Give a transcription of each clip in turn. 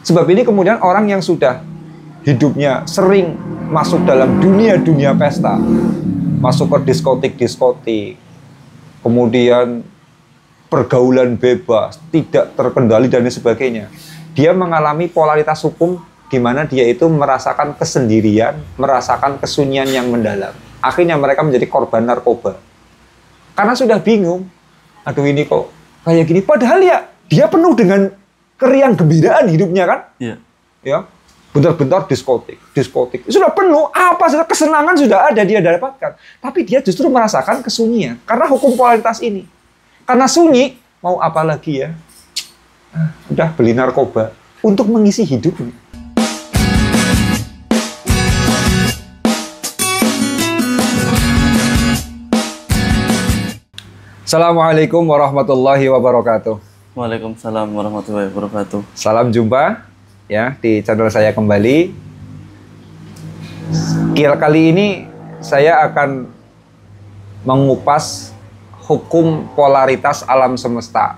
Sebab ini kemudian orang yang sudah hidupnya sering masuk dalam dunia pesta, masuk ke diskotik, kemudian pergaulan bebas, tidak terkendali dan sebagainya. Dia mengalami polaritas hukum di mana dia itu merasakan kesendirian, merasakan kesunyian yang mendalam. Akhirnya mereka menjadi korban narkoba. Karena sudah bingung, aduh ini kok kayak gini. Padahal ya dia penuh dengan keriang gembiraan hidupnya kan? Iya. Ya, bentar-bentar diskotik. Sudah penuh, apa saja kesenangan sudah ada dia dapatkan. Tapi dia justru merasakan kesunyian karena hukum polaritas ini. Karena sunyi, mau apa lagi ya? Udah beli narkoba untuk mengisi hidupnya. Assalamualaikum warahmatullahi wabarakatuh. Waalaikumsalam warahmatullahi wabarakatuh. Salam jumpa ya di channel saya kembali. Kali ini saya akan mengupas hukum polaritas alam semesta.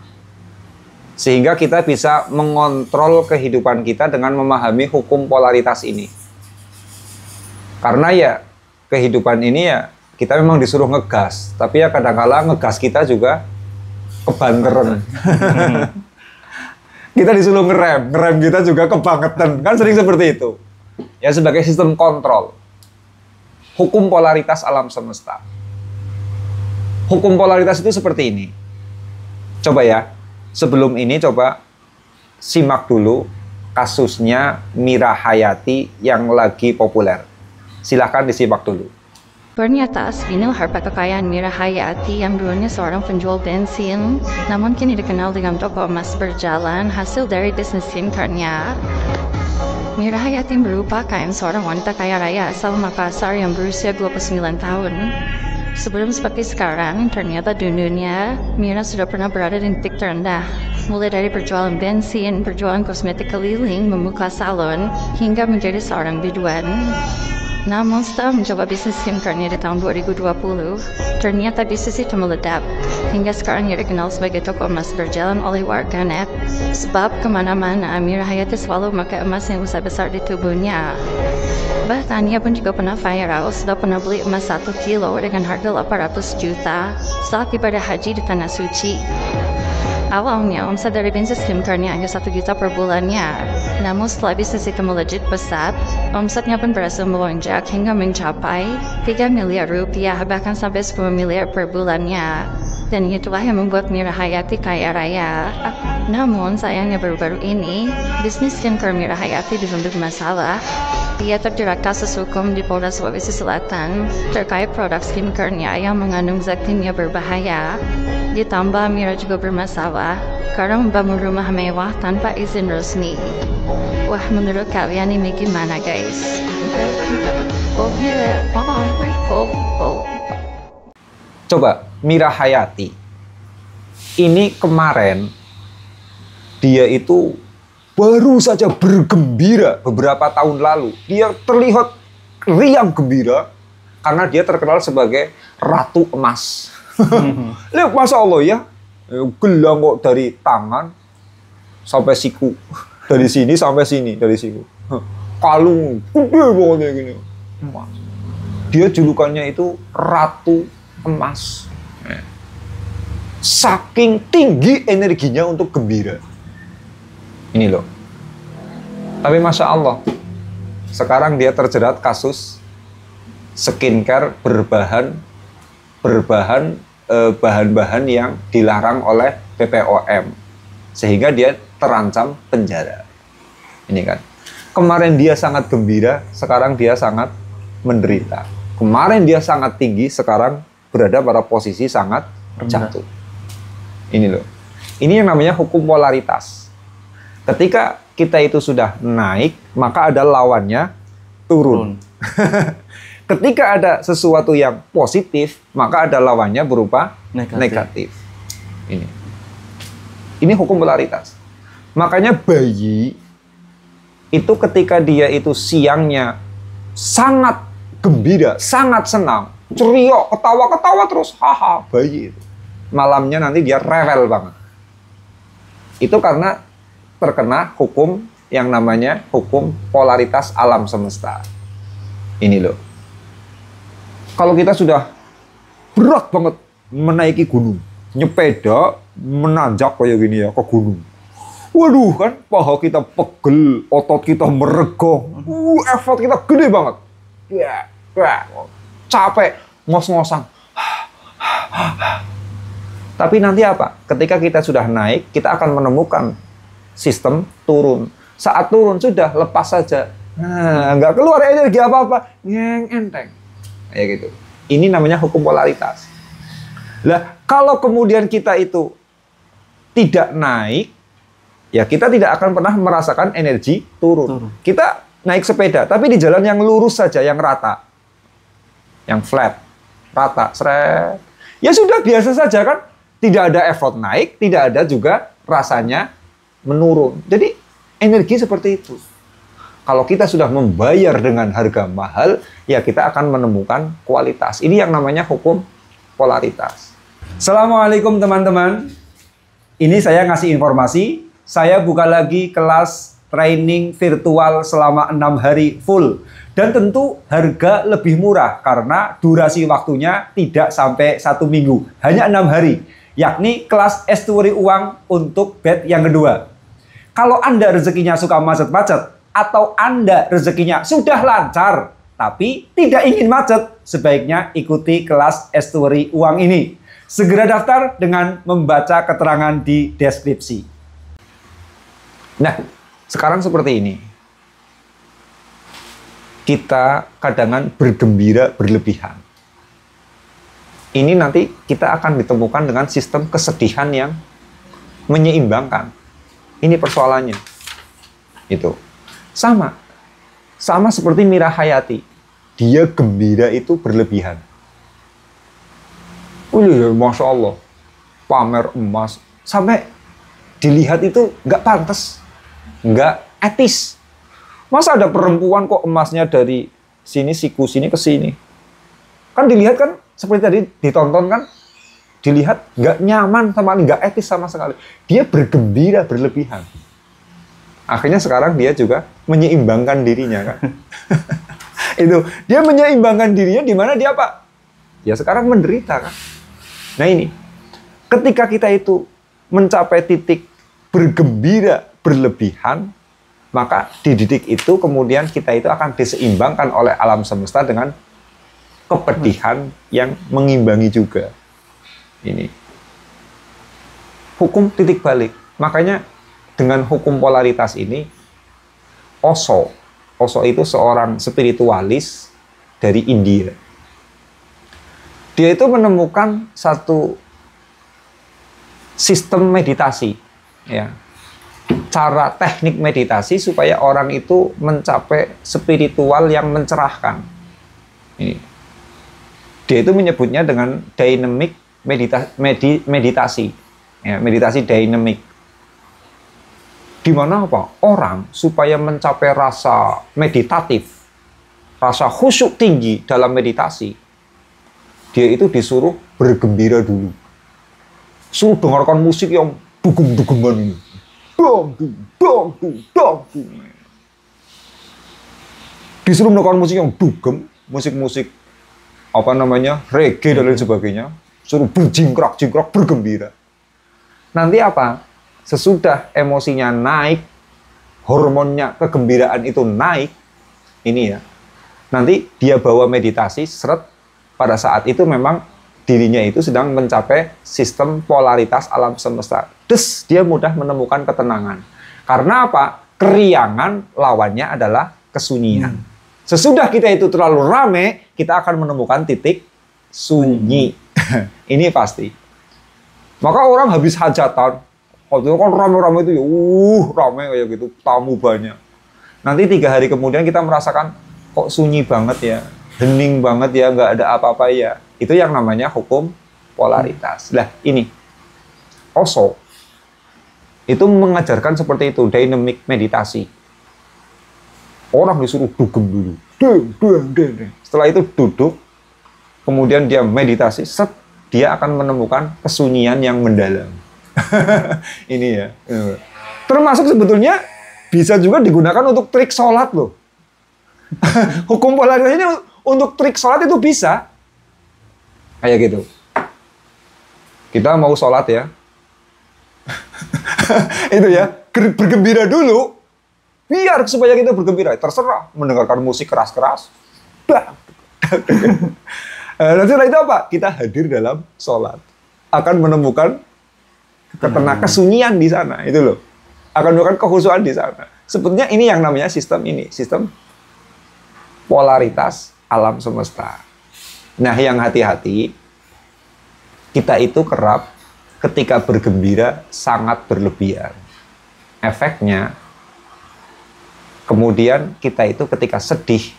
Sehingga kita bisa mengontrol kehidupan kita dengan memahami hukum polaritas ini. Karena ya kehidupan ini ya kita memang disuruh ngegas, tapi ya kadang-kala ngegas kita juga kebangetan. Kita disuruh ngerem kita juga kebangetan. Kan sering seperti itu. Ya sebagai sistem kontrol. Hukum polaritas alam semesta. Hukum polaritas itu seperti ini. Coba ya, sebelum ini coba simak dulu kasusnya Mira Hayati yang lagi populer. Silahkan disimak dulu. Ternyata aslinya harta kekayaan Mira Hayati yang dulunya seorang penjual bensin, namun kini dikenal dengan toko emas berjalan hasil dari bisnis SIM-cardnya. Mira Hayati merupakan seorang wanita kaya raya asal Makassar yang berusia 29 tahun. Sebelum seperti sekarang, ternyata dulunya Mira sudah pernah berada di titik terendah. Mulai dari perjualan bensin, perjualan kosmetik keliling, membuka salon, hingga menjadi seorang biduan. Namun setelah mencoba bisnis SIM-cardnya di tahun 2020, ternyata bisnis itu meledak. Hingga sekarang ia dikenal sebagai toko emas berjalan oleh warganet. Sebab kemana-mana, Mira Hayati selalu memakai emas yang besar-besar di tubuhnya. Bahkan ia pun juga pernah viral sudah pernah beli emas 1 kilo dengan harga 800 juta saat ibadah haji di Tanah Suci. Awalnya, omset dari bisnis SIM-cardnya hanya 1 juta per bulannya. Namun setelah bisnis itu melejit pesat, omsetnya pun berhasil melonjak hingga mencapai 3 miliar rupiah, bahkan sampai 10 miliar per bulannya. Dan itulah yang membuat Mira Hayati kaya raya. Namun sayangnya baru-baru ini, bisnis SIM-card Mira Hayati dituntut masalah. Ia terjerat kasus hukum di Polda Sulawesi Selatan terkait produk SIM-cardnya yang mengandung zat kimia berbahaya. Ditambah Mira juga bermasalah karena membangun rumah mewah tanpa izin resmi. Wah, menurut kalian ini gimana guys? Coba Mira Hayati ini kemarin dia itu baru saja bergembira beberapa tahun lalu. Dia terlihat riang gembira karena dia terkenal sebagai Ratu Emas. Lihat, Masya Allah ya, gelang kok dari tangan sampai siku, dari sini sampai sini, dari siku, kalung gede banget gini. Dia julukannya itu Ratu Emas. Saking tinggi energinya untuk gembira. Ini loh. Tapi Masya Allah, sekarang dia terjerat kasus skincare bahan-bahan yang dilarang oleh BPOM, sehingga dia terancam penjara. Ini kan. Kemarin dia sangat gembira, sekarang dia sangat menderita. Kemarin dia sangat tinggi, sekarang berada pada posisi sangat jatuh. Ini loh. Ini yang namanya hukum polaritas. Ketika kita itu sudah naik, maka ada lawannya turun. Ketika ada sesuatu yang positif, maka ada lawannya berupa negatif. Ini hukum polaritas. Makanya bayi itu ketika dia itu siangnya sangat gembira, sangat senang, ceria, ketawa-ketawa terus, haha, bayi itu. Malamnya nanti dia rewel banget. Itu karena terkena hukum yang namanya hukum polaritas alam semesta. Ini loh. Kalau kita sudah berat banget menaiki gunung, nyepeda, menanjak kayak gini ya ke gunung. Waduh kan, paha kita pegel, otot kita meregong, effort kita gede banget. Ya, capek, ngos-ngosan. Tapi nanti apa? Ketika kita sudah naik, kita akan menemukan sistem turun. Saat turun sudah lepas saja. Nah, nggak keluar energi apa-apa, yang enteng. Kayak gitu. Ini namanya hukum polaritas. Lah, kalau kemudian kita itu tidak naik, ya kita tidak akan pernah merasakan energi turun. Kita naik sepeda, tapi di jalan yang lurus saja, yang rata. Yang flat, rata, seret. Ya sudah, biasa saja kan. Tidak ada effort naik, tidak ada juga rasanya menurun. Jadi, energi seperti itu. Kalau kita sudah membayar dengan harga mahal, ya kita akan menemukan kualitas. Ini yang namanya hukum polaritas. Assalamualaikum teman-teman. Ini saya ngasih informasi. Saya buka lagi kelas training virtual selama 6 hari full. Dan tentu harga lebih murah karena durasi waktunya tidak sampai 1 minggu. Hanya 6 hari. Yakni kelas Esturi Uang untuk batch yang kedua. Kalau Anda rezekinya suka macet-macet, atau Anda rezekinya sudah lancar, tapi tidak ingin macet, sebaiknya ikuti kelas Esturi Uang ini. Segera daftar dengan membaca keterangan di deskripsi. Nah, sekarang seperti ini. Kita kadang bergembira berlebihan. Ini nanti kita akan ditemukan dengan sistem kesedihan yang menyeimbangkan. Ini persoalannya. Itu. Sama seperti Mira Hayati. Dia gembira itu berlebihan. Masya Allah. Pamer emas. Sampai dilihat itu nggak pantas. Nggak etis. Masa ada perempuan kok emasnya dari sini, siku sini ke sini. Kan dilihat kan, seperti tadi ditonton kan, dilihat nggak nyaman sama sekali, nggak etis sama sekali. Dia bergembira berlebihan. Akhirnya sekarang dia juga menyeimbangkan dirinya kan. Itu dia menyeimbangkan dirinya di mana dia apa? Ya sekarang menderita kan. Nah ini, ketika kita itu mencapai titik bergembira berlebihan, maka di titik itu kemudian kita itu akan diseimbangkan oleh alam semesta dengan kepedihan yang mengimbangi juga. Ini hukum titik balik. Makanya dengan hukum polaritas ini, Osho itu seorang spiritualis dari India. Dia itu menemukan satu sistem meditasi, ya, cara teknik meditasi supaya orang itu mencapai spiritual yang mencerahkan. Ini. Dia itu menyebutnya dengan dynamic meditasi, ya, meditasi dynamic. Di mana apa? Orang supaya mencapai rasa meditatif, rasa khusyuk tinggi dalam meditasi, dia itu disuruh bergembira dulu. Suruh dengarkan musik yang dugem-dugeman ini. Disuruh mendengarkan musik yang dugem, musik-musik apa namanya, reggae dan lain sebagainya. Suruh berjingkrak-jingkrak, bergembira. Nanti apa? Sesudah emosinya naik, hormonnya kegembiraan itu naik, ini ya, nanti dia bawa meditasi, seret, pada saat itu memang dirinya itu sedang mencapai sistem polaritas alam semesta. Terus dia mudah menemukan ketenangan. Karena apa? Keriangan lawannya adalah kesunyian. Sesudah kita itu terlalu rame, kita akan menemukan titik sunyi. Ini pasti. Maka orang habis hajatan, kalau kan rame-rame itu ya, rame kayak gitu, tamu banyak. Nanti 3 hari kemudian kita merasakan kok sunyi banget ya, hening banget ya, nggak ada apa-apa ya. Itu yang namanya hukum polaritas. Lah ini, Osho itu mengajarkan seperti itu, dynamic meditasi. Orang disuruh dugem dulu, setelah itu duduk, kemudian dia meditasi, dia akan menemukan kesunyian yang mendalam. Ini ya. Termasuk sebetulnya bisa juga digunakan untuk trik sholat loh. Hukum polaritas ini untuk trik sholat itu bisa. Kayak gitu. Kita mau sholat ya. Itu ya, bergembira dulu. Biar supaya kita bergembira. Terserah mendengarkan musik keras-keras. Dan setelah itu apa? Kita hadir dalam sholat. Akan menemukan kesunyian di sana. Itu loh. Akan menemukan kehusuan di sana. Sebetulnya ini yang namanya sistem ini. Sistem polaritas alam semesta. Nah, yang hati-hati, kita itu kerap ketika bergembira sangat berlebihan. Efeknya, kemudian kita itu ketika sedih,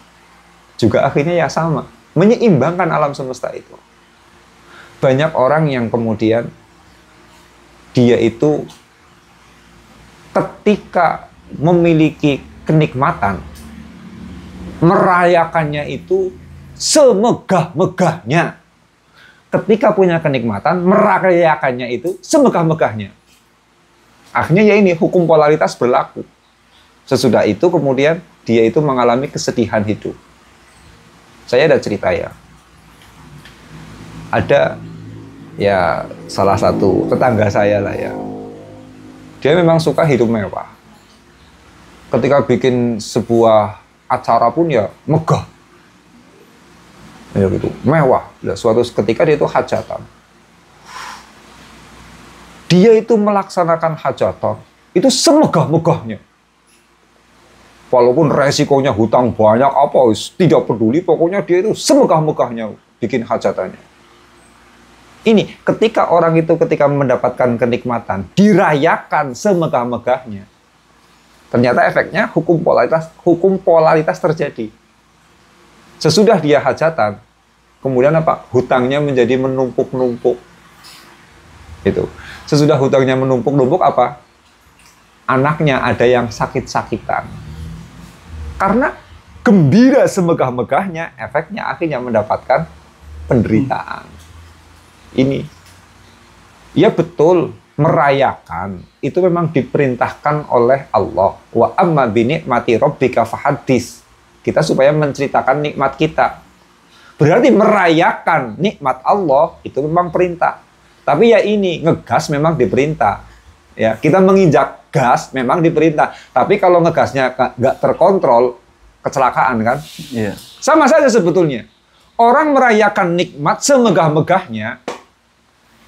juga akhirnya ya sama. Menyeimbangkan alam semesta itu. Banyak orang yang kemudian dia itu ketika memiliki kenikmatan, merayakannya itu semegah-megahnya. Ketika punya kenikmatan, merayakannya itu semegah-megahnya. Akhirnya ya ini, hukum polaritas berlaku. Sesudah itu kemudian dia itu mengalami kesedihan hidup. Saya ada cerita ya. Ada ya salah satu tetangga saya lah ya. Dia memang suka hidup mewah. Ketika bikin sebuah acara pun ya megah. Ya gitu, mewah. Ya, suatu ketika dia itu hajatan. Dia itu melaksanakan hajatan itu semegah-megahnya. Walaupun resikonya hutang banyak apa, tidak peduli, pokoknya dia itu semegah-megahnya bikin hajatannya. Ini ketika orang itu ketika mendapatkan kenikmatan dirayakan semegah-megahnya, ternyata efeknya hukum polaritas terjadi. Sesudah dia hajatan, kemudian apa? Hutangnya menjadi menumpuk-numpuk. Itu. Sesudah hutangnya menumpuk-numpuk apa? Anaknya ada yang sakit-sakitan. Karena gembira semegah-megahnya, efeknya akhirnya mendapatkan penderitaan. Ini. Ya betul, merayakan itu memang diperintahkan oleh Allah. Wa amma bi ni'mati rabbika fahaddits. Kita supaya menceritakan nikmat kita. Berarti merayakan nikmat Allah itu memang perintah. Tapi ya ini, ngegas memang diperintah. Ya, kita menginjak gas memang diperintah. Tapi kalau ngegasnya nggak terkontrol, kecelakaan kan? Iya. Sama saja sebetulnya. Orang merayakan nikmat semegah-megahnya,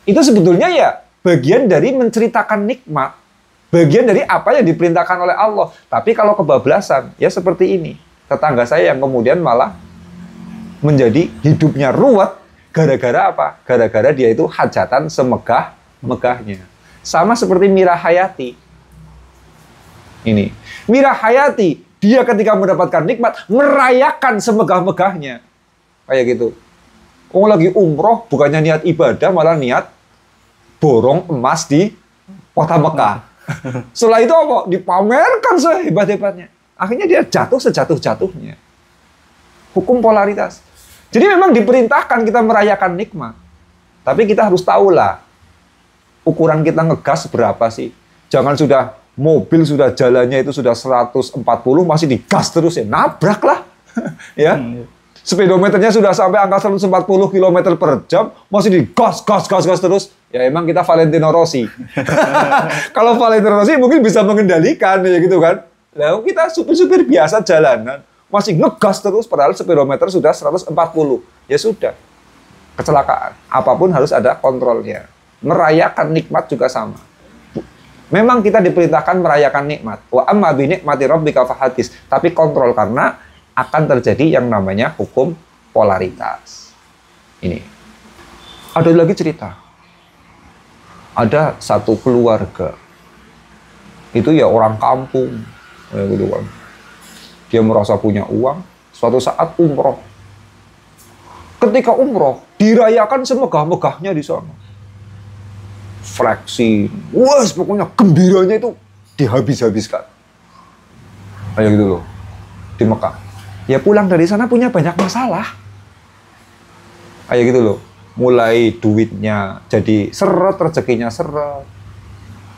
itu sebetulnya ya bagian dari menceritakan nikmat. Bagian dari apa yang diperintahkan oleh Allah. Tapi kalau kebablasan, ya seperti ini. Tetangga saya yang kemudian malah menjadi hidupnya ruwet. Gara-gara apa? Gara-gara dia itu hajatan semegah-megahnya. Sama seperti Mira Hayati. Ini. Mira Hayati, dia ketika mendapatkan nikmat, merayakan semegah-megahnya. Kayak gitu. Oh, lagi umroh, bukannya niat ibadah, malah niat borong emas di kota Mekah. Setelah itu apa? Dipamerkan sehebat-hebatnya. Akhirnya dia jatuh sejatuh-jatuhnya. Hukum polaritas. Jadi memang diperintahkan kita merayakan nikmat. Tapi kita harus tahulah, ukuran kita ngegas berapa sih. Jangan sudah mobil sudah jalannya itu sudah 140, masih digas terus ya. Nabrak lah. Ya. Speedometernya sudah sampai angka 140 km per jam, masih digas terus. Ya emang kita Valentino Rossi. Kalau Valentino Rossi mungkin bisa mengendalikan ya gitu kan. Lalu kita supir-supir biasa jalanan, masih ngegas terus padahal speedometer sudah 140. Ya sudah. Kecelakaan. Apapun harus ada kontrolnya. Merayakan nikmat juga sama. Memang kita diperintahkan merayakan nikmat. Wa amma bi ni'mati rabbika fahaddits. Tapi kontrol karena akan terjadi yang namanya hukum polaritas. Ini. Ada lagi cerita. Ada satu keluarga. Itu ya orang kampung. Ya gitu kan. Dia merasa punya uang. Suatu saat umroh. Ketika umroh, dirayakan semegah-megahnya di sana. Flexing. Wah, pokoknya gembiranya itu dihabis-habiskan. Kayak gitu loh. Di Mekah. Ya pulang dari sana punya banyak masalah. Kayak gitu loh. Mulai duitnya jadi seret, rezekinya seret.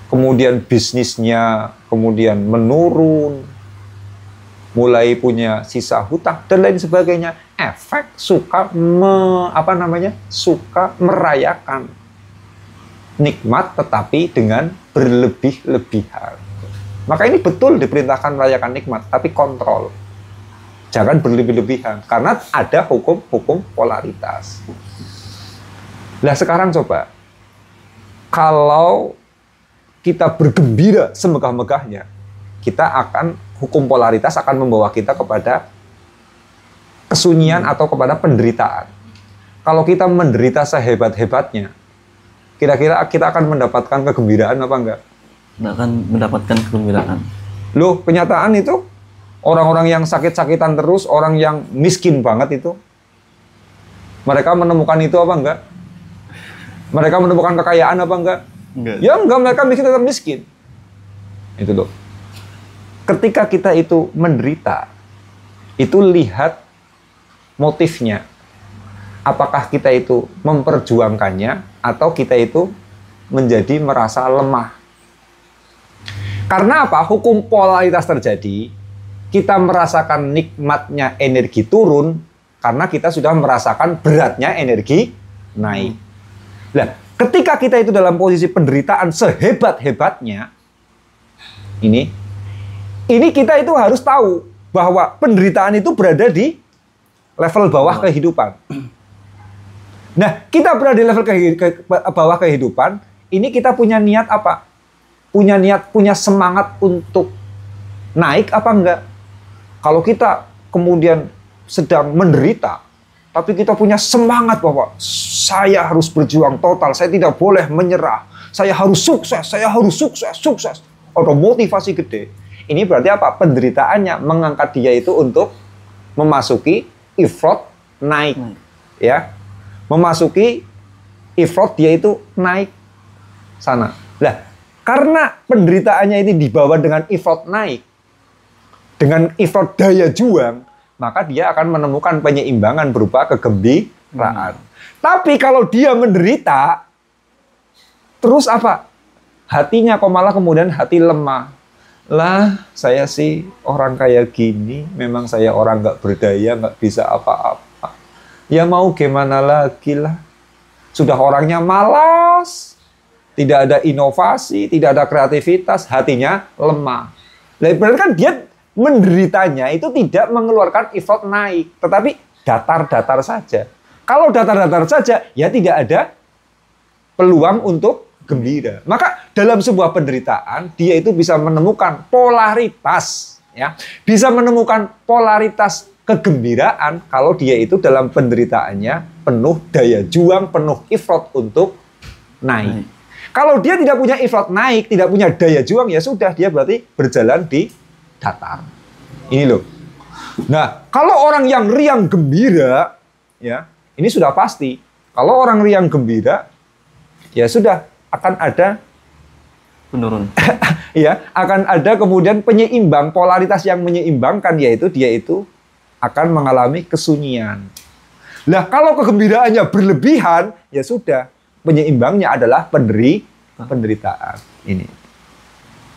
Kemudian bisnisnya kemudian menurun, mulai punya sisa hutang dan lain sebagainya. Efek suka suka merayakan nikmat tetapi dengan berlebih-lebihan. Maka ini betul diperintahkan merayakan nikmat, tapi kontrol. Jangan berlebih-lebihan karena ada hukum-hukum polaritas. Nah, sekarang coba kalau kita bergembira semegah-megahnya, hukum polaritas akan membawa kita kepada kesunyian atau kepada penderitaan. Kalau kita menderita sehebat-hebatnya, kira-kira kita akan mendapatkan kegembiraan apa enggak? Nggak akan mendapatkan kegembiraan. Loh, kenyataan itu orang-orang yang sakit-sakitan terus, orang yang miskin banget itu, mereka menemukan itu apa enggak? Mereka menemukan kekayaan apa enggak? Enggak. Ya enggak, mereka miskin tetap miskin. Itu loh. Ketika kita itu menderita, itu lihat motifnya. Apakah kita itu memperjuangkannya atau kita itu menjadi merasa lemah. Karena apa? Hukum polaritas terjadi, kita merasakan nikmatnya energi turun karena kita sudah merasakan beratnya energi naik. Nah, ketika kita itu dalam posisi penderitaan sehebat-hebatnya, ini kita itu harus tahu bahwa penderitaan itu berada di level bawah kehidupan. Nah, kita berada di level bawah kehidupan, ini kita punya niat apa? Punya semangat untuk naik apa enggak? Kalau kita kemudian sedang menderita, tapi kita punya semangat bahwa saya harus berjuang total, saya tidak boleh menyerah, saya harus sukses, sukses. Ada motivasi gede. Ini berarti apa? Penderitaannya mengangkat dia itu untuk memasuki ifrat naik. Ya. Memasuki ifrat dia itu naik sana. Lah, karena penderitaannya ini dibawa dengan ifrat naik, dengan ifrat daya juang, maka dia akan menemukan penyeimbangan berupa kegembiraan. Tapi kalau dia menderita, terus apa? Hatinya kok malah kemudian hati lemah. Lah, saya sih orang kayak gini, memang saya orang nggak berdaya, nggak bisa apa-apa. Ya mau gimana lagi lah. Sudah orangnya malas, tidak ada inovasi, tidak ada kreativitas, hatinya lemah. Lah, berarti kan dia menderitanya itu tidak mengeluarkan effort naik, tetapi datar-datar saja. Kalau datar-datar saja, ya tidak ada peluang untuk gembira. Maka dalam sebuah penderitaan, dia itu bisa menemukan polaritas, ya, bisa menemukan polaritas kegembiraan kalau dia itu dalam penderitaannya penuh daya juang, penuh ifrat untuk naik. Kalau dia tidak punya ifrat naik, tidak punya daya juang, ya sudah, dia berarti berjalan di datar. Ini loh. Nah, kalau orang yang riang gembira, ya, ini sudah pasti. Kalau orang riang gembira, ya sudah, akan ada penurun. Ya, akan ada kemudian penyeimbang, polaritas yang menyeimbangkan, yaitu dia itu akan mengalami kesunyian. Lah, kalau kegembiraannya berlebihan, ya sudah, penyeimbangnya adalah penderitaan. Ini.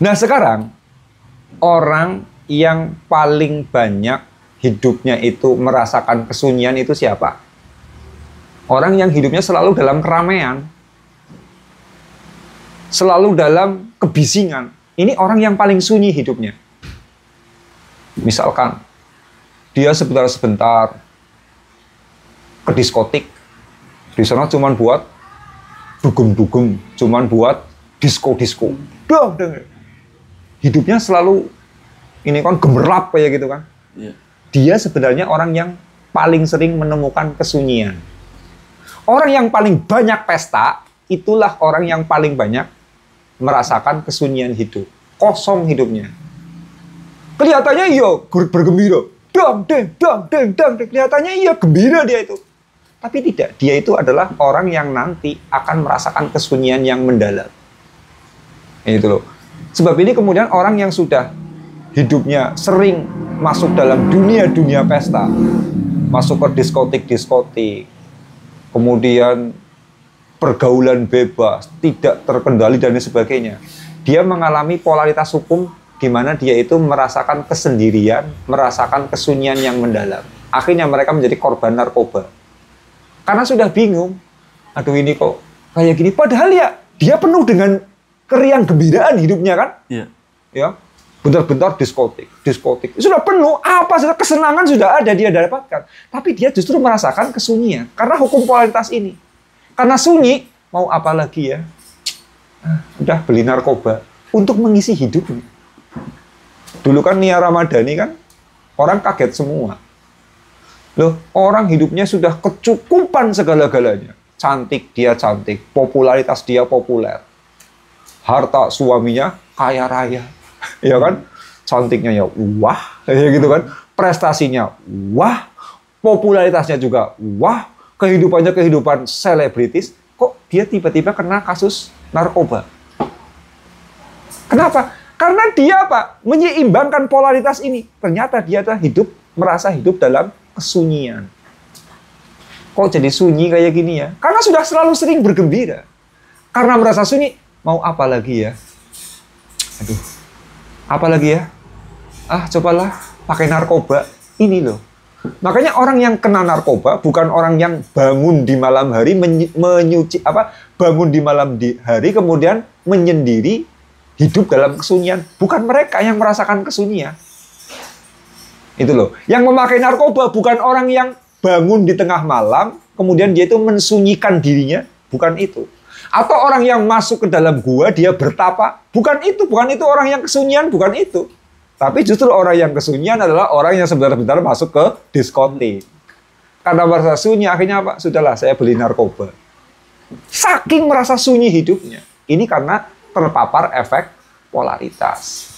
Nah, sekarang orang yang paling banyak hidupnya itu merasakan kesunyian itu siapa? Orang yang hidupnya selalu dalam keramaian, selalu dalam kebisingan. Ini orang yang paling sunyi hidupnya. Misalkan dia sebentar-sebentar ke diskotik, di sana cuman buat dugem-dugem, cuman buat disko-disko. Hidupnya selalu ini kan gemerlap kayak gitu kan. Yeah. Dia sebenarnya orang yang paling sering menemukan kesunyian. Orang yang paling banyak pesta, itulah orang yang paling banyak merasakan kesunyian hidup. Kosong hidupnya. Kelihatannya iya bergembira. Dang, dang. Kelihatannya iya gembira dia itu. Tapi tidak. Dia itu adalah orang yang nanti akan merasakan kesunyian yang mendalam. Itu loh. Sebab ini kemudian orang yang sudah hidupnya sering masuk dalam dunia-dunia pesta. Masuk ke diskotik-diskotik. Kemudian pergaulan bebas, tidak terkendali dan sebagainya. Dia mengalami polaritas hukum di mana dia itu merasakan kesendirian, merasakan kesunyian yang mendalam. Akhirnya mereka menjadi korban narkoba. Karena sudah bingung, aduh ini kok kayak gini. Padahal ya dia penuh dengan keriang gembiraan hidupnya kan? Iya. Ya, bentar-bentar diskotik. Sudah penuh, apa saja kesenangan sudah ada dia dapatkan. Tapi dia justru merasakan kesunyian karena hukum polaritas ini. Karena sunyi, mau apa lagi ya? Udah beli narkoba untuk mengisi hidupnya. Dulu kan Nia Ramadhani kan orang kaget semua. Loh, orang hidupnya sudah kecukupan segala-galanya. Cantik, dia cantik. Popularitas, dia populer. Harta suaminya kaya raya. Ya kan? Cantiknya ya wah. Ya gitu kan? Prestasinya wah. Popularitasnya juga wah. Kehidupannya kehidupan selebritis. Kok dia tiba-tiba kena kasus narkoba? Kenapa? Karena dia apa? Menyeimbangkan polaritas ini. Ternyata dia merasa hidup dalam kesunyian. Kok jadi sunyi kayak gini ya? Karena sudah selalu sering bergembira. Karena merasa sunyi, mau apa lagi ya? Aduh, apa lagi ya? Cobalah pakai narkoba. Ini loh. Makanya orang yang kena narkoba bukan orang yang bangun di malam hari bangun di malam hari kemudian menyendiri hidup dalam kesunyian. Bukan mereka yang merasakan kesunyian. Itu loh. Yang memakai narkoba bukan orang yang bangun di tengah malam, kemudian dia itu mensunyikan dirinya. Bukan itu. Atau orang yang masuk ke dalam gua, dia bertapa. Bukan itu orang yang kesunyian, bukan itu. Tapi justru orang yang kesunyian adalah orang yang sebentar-bentar masuk ke diskotik. Karena merasa sunyi, akhirnya apa? Sudahlah, saya beli narkoba. Saking merasa sunyi hidupnya. Ini karena terpapar efek polaritas.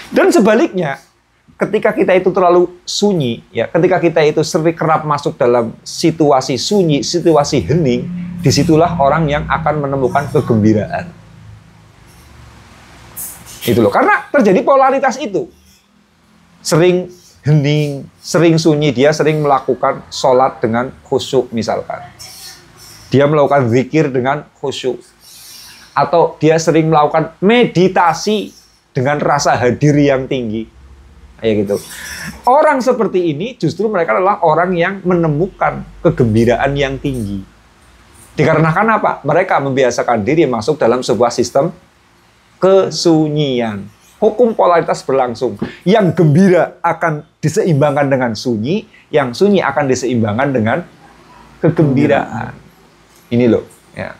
Dan sebaliknya, ketika kita itu terlalu sunyi, ya, ketika kita itu sering kerap masuk dalam situasi sunyi, situasi hening, disitulah orang yang akan menemukan kegembiraan. Itu loh, karena terjadi polaritas itu. Sering hening, sering sunyi, dia sering melakukan sholat dengan khusyuk misalkan. Dia melakukan zikir dengan khusyuk. Atau dia sering melakukan meditasi dengan rasa hadir yang tinggi. Kayak gitu. Orang seperti ini justru mereka adalah orang yang menemukan kegembiraan yang tinggi. Dikarenakan apa? Mereka membiasakan diri masuk dalam sebuah sistem kesunyian. Hukum polaritas berlangsung. Yang gembira akan diseimbangkan dengan sunyi, yang sunyi akan diseimbangkan dengan kegembiraan. Ini loh, ya.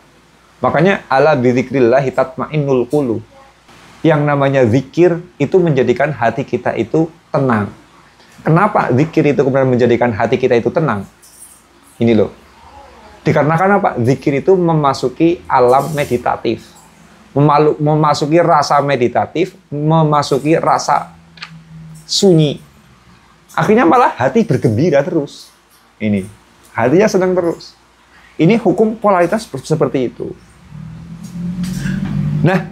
Makanya ala bidzikrillahi tatmainnul qulub. Yang namanya zikir itu menjadikan hati kita itu tenang. Kenapa zikir itu kemudian menjadikan hati kita itu tenang? Ini loh. Dikarenakan apa? Zikir itu memasuki alam meditatif. Memasuki rasa meditatif, memasuki rasa sunyi. Akhirnya malah hati bergembira terus. Ini. Hatinya senang terus. Ini hukum polaritas seperti itu. Nah,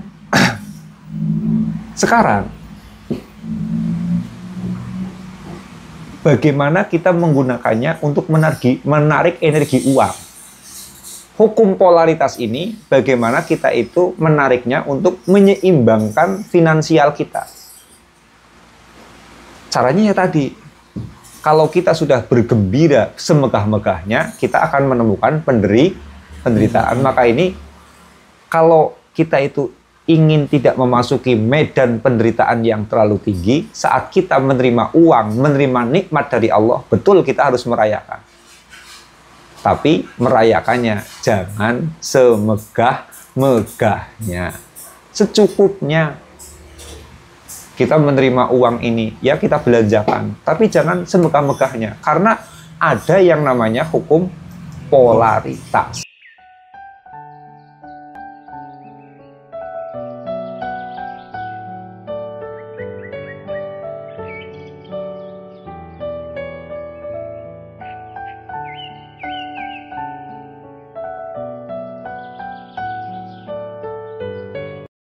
sekarang bagaimana kita menggunakannya untuk menarik energi uang? Hukum polaritas ini bagaimana kita itu menariknya untuk menyeimbangkan finansial kita? Caranya ya tadi. Kalau kita sudah bergembira semegah-megahnya, kita akan menemukan penderitaan. Maka ini kalau kita itu ingin tidak memasuki medan penderitaan yang terlalu tinggi, saat kita menerima uang, menerima nikmat dari Allah, betul kita harus merayakan. Tapi merayakannya jangan semegah-megahnya. Secukupnya. Kita menerima uang ini, ya kita belanjakan. Tapi jangan semegah-megahnya. Karena ada yang namanya hukum polaritas.